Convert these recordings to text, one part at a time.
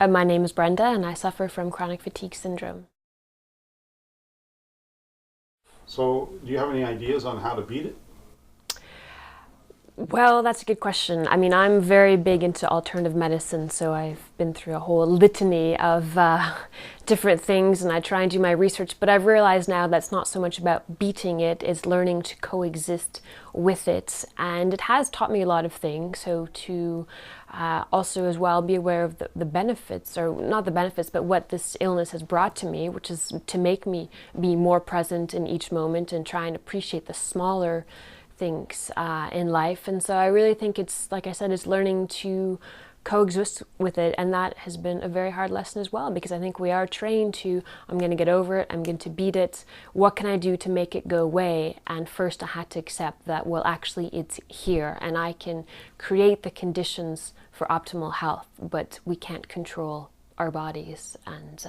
My name is Brenda and I suffer from chronic fatigue syndrome. So, do you have any ideas on how to beat it? Well, that's a good question. I mean, I'm very big into alternative medicine, so I've been through a whole litany of different things and I try and do my research, but I've realized now that's not so much about beating it, it's learning to coexist with it. And it has taught me a lot of things, so to also as well be aware of the benefits, or not the benefits, but what this illness has brought to me, which is to make me be more present in each moment and try and appreciate the smaller things in life. And so I really think it's, like I said, it's learning to coexist with it, and that has been a very hard lesson as well, because I think we are trained to, I'm going to get over it, I'm going to beat it, what can I do to make it go away? And first I had to accept that, well, actually it's here and I can create the conditions for optimal health, but we can't control our bodies. And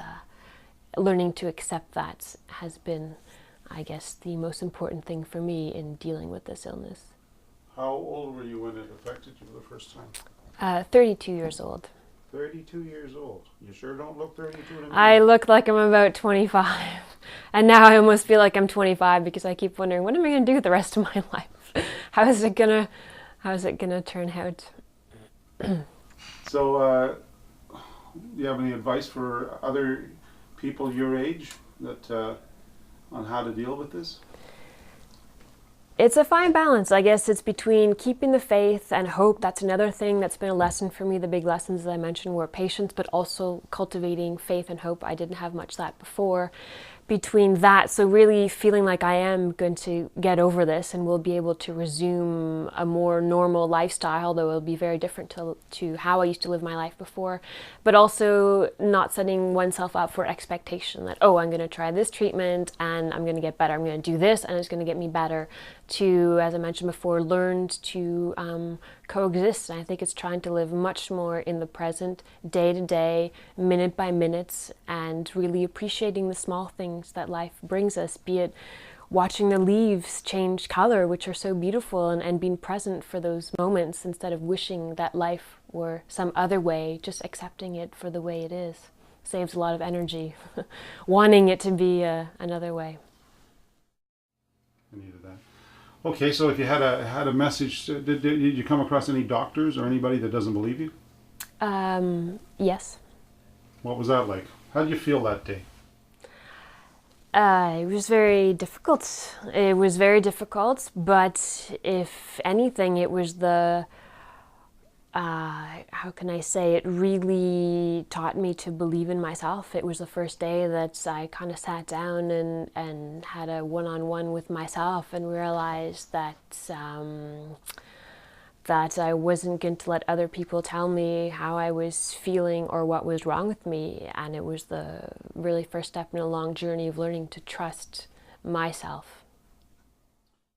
learning to accept that has been, I guess, the most important thing for me in dealing with this illness. How old were you when it affected you the first time? 32 years old. 32 years old. You sure don't look 32 to me. I look like I'm about 25. And now I almost feel like I'm 25 because I keep wondering, what am I going to do with the rest of my life? How is it gonna turn out? So, do you have any advice for other people your age that on how to deal with this? It's a fine balance. I guess it's between keeping the faith and hope. That's another thing that's been a lesson for me. The big lessons, as I mentioned, were patience, but also cultivating faith and hope. I didn't have much of that before. Between that, so really feeling like I am going to get over this and will be able to resume a more normal lifestyle, though it'll be very different to how I used to live my life before, but also not setting oneself up for expectation that, oh, I'm going to try this treatment and I'm going to get better, I'm going to do this and it's going to get me better, to, as I mentioned before, learned to coexist. And I think it's trying to live much more in the present, day to day, minute by minute, and really appreciating the small things that life brings us, be it watching the leaves change color, which are so beautiful, and being present for those moments instead of wishing that life were some other way, just accepting it for the way it is. Saves a lot of energy, wanting it to be another way. I needed that. Okay, so if you had a message, did you come across any doctors or anybody that doesn't believe you? Yes. What was that like? How did you feel that day? It was very difficult. It was very difficult, but if anything, it was how can I say, it really taught me to believe in myself. It was the first day that I kind of sat down and had a one-on-one with myself and realized that that I wasn't going to let other people tell me how I was feeling or what was wrong with me. And it was the really first step in a long journey of learning to trust myself.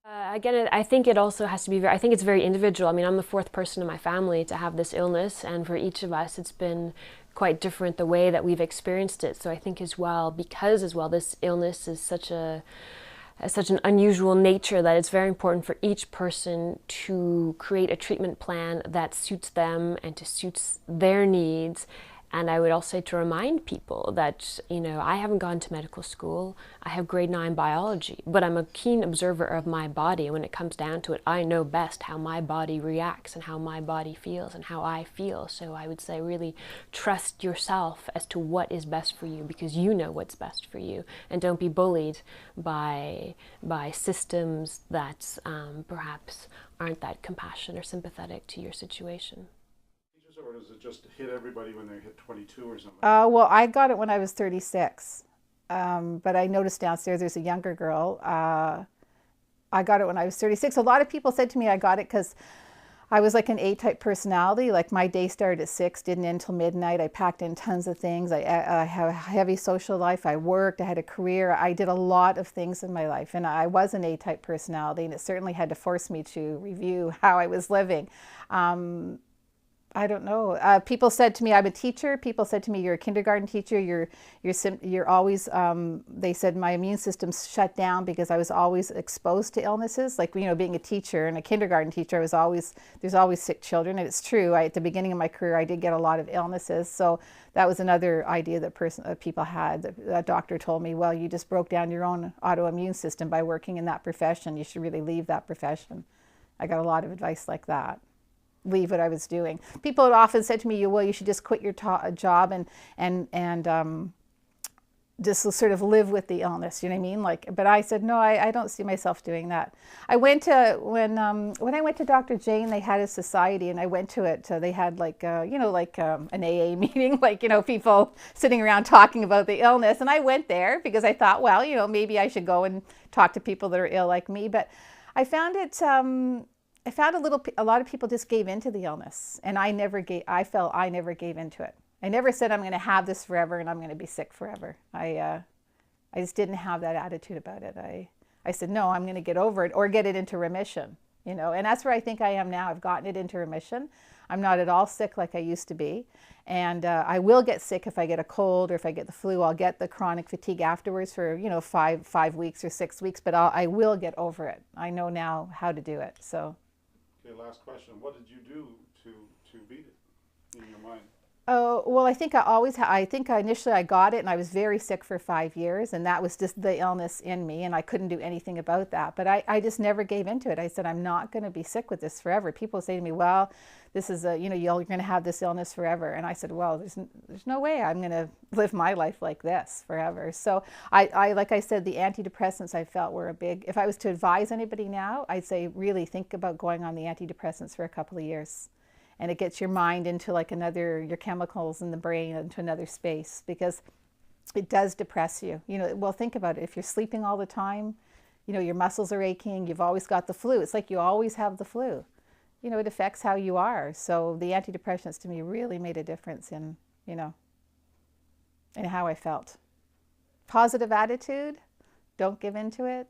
Again, I think it also has to be I think it's very individual. I mean, I'm the fourth person in my family to have this illness, and for each of us it's been quite different the way that we've experienced it. So I think as well, because as well this illness is such an unusual nature, that it's very important for each person to create a treatment plan that suits them and to suits their needs. And I would also say to remind people that, I haven't gone to medical school. I have grade 9 biology, but I'm a keen observer of my body. When it comes down to it, I know best how my body reacts and how my body feels and how I feel. So I would say really trust yourself as to what is best for you, because you know what's best for you. And don't be bullied by systems that perhaps aren't that compassionate or sympathetic to your situation. Or does it just hit everybody when they hit 22 or something? Well, I got it when I was 36, but I noticed downstairs there's a younger girl. I got it when I was 36. A lot of people said to me I got it because I was like an A-type personality. Like my day started at 6, didn't end until midnight. I packed in tons of things. I have a heavy social life. I worked. I had a career. I did a lot of things in my life, and I was an A-type personality, and it certainly had to force me to review how I was living. I don't know. People said to me, I'm a teacher. People said to me, you're a kindergarten teacher. You're always. They said my immune system's shut down because I was always exposed to illnesses. Like, you know, being a teacher and a kindergarten teacher, there's always sick children, and it's true. At the beginning of my career, I did get a lot of illnesses. So that was another idea that people had. A doctor told me, well, you just broke down your own autoimmune system by working in that profession. You should really leave that profession. I got a lot of advice like that. Leave what I was doing. People had often said to me, well, you should just quit your job and just sort of live with the illness, you know what I mean? Like, but I said, no, I don't see myself doing that. I went to, when I went to Dr. Jane, they had a society, and I went to it. They had like, you know, like an AA meeting, like, you know, people sitting around talking about the illness. And I went there because I thought, well, you know, maybe I should go and talk to people that are ill like me. But I found it, I found a lot of people just gave into the illness, and I felt I never gave into it. I never said I'm going to have this forever and I'm going to be sick forever. I just didn't have that attitude about it. I said, no, I'm going to get over it or get it into remission, you know, and that's where I think I am now. I've gotten it into remission. I'm not at all sick like I used to be. And I will get sick if I get a cold or if I get the flu. I'll get the chronic fatigue afterwards for, you know, five weeks or 6 weeks, but I will get over it. I know now how to do it. So. Okay, last question. What did you do to beat it in your mind? Oh, well, I think initially I got it and I was very sick for 5 years, and that was just the illness in me, and I couldn't do anything about that. But I just never gave into it. I said, I'm not going to be sick with this forever. People say to me, well, this is you know, you're going to have this illness forever. And I said, well, there's no way I'm going to live my life like this forever. So like I said, the antidepressants I felt were a big, if I was to advise anybody now, I'd say really think about going on the antidepressants for a couple of years. And it gets your mind into like your chemicals in the brain into another space, because it does depress you. You know, well, think about it. If you're sleeping all the time, you know, your muscles are aching, you've always got the flu. It's like you always have the flu. You know, it affects how you are. So the antidepressants to me really made a difference in, you know, in how I felt. Positive attitude, don't give into it.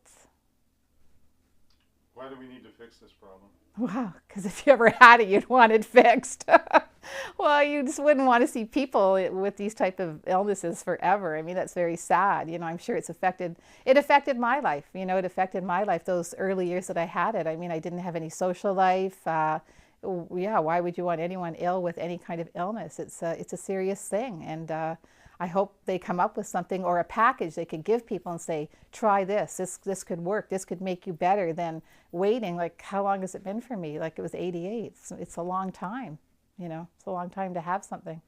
Why do we need to fix this problem? Wow, because if you ever had it, you'd want it fixed. Well, you just wouldn't want to see people with these type of illnesses forever. I mean, that's very sad. You know, I'm sure it affected my life. You know, it affected my life those early years that I had it. I mean, I didn't have any social life. Yeah, why would you want anyone ill with any kind of illness? It's a serious thing. And I hope they come up with something or a package they could give people and say, try this. This could work. This could make you better than waiting. Like, how long has it been for me? Like, it was 88. It's a long time, you know. It's a long time to have something.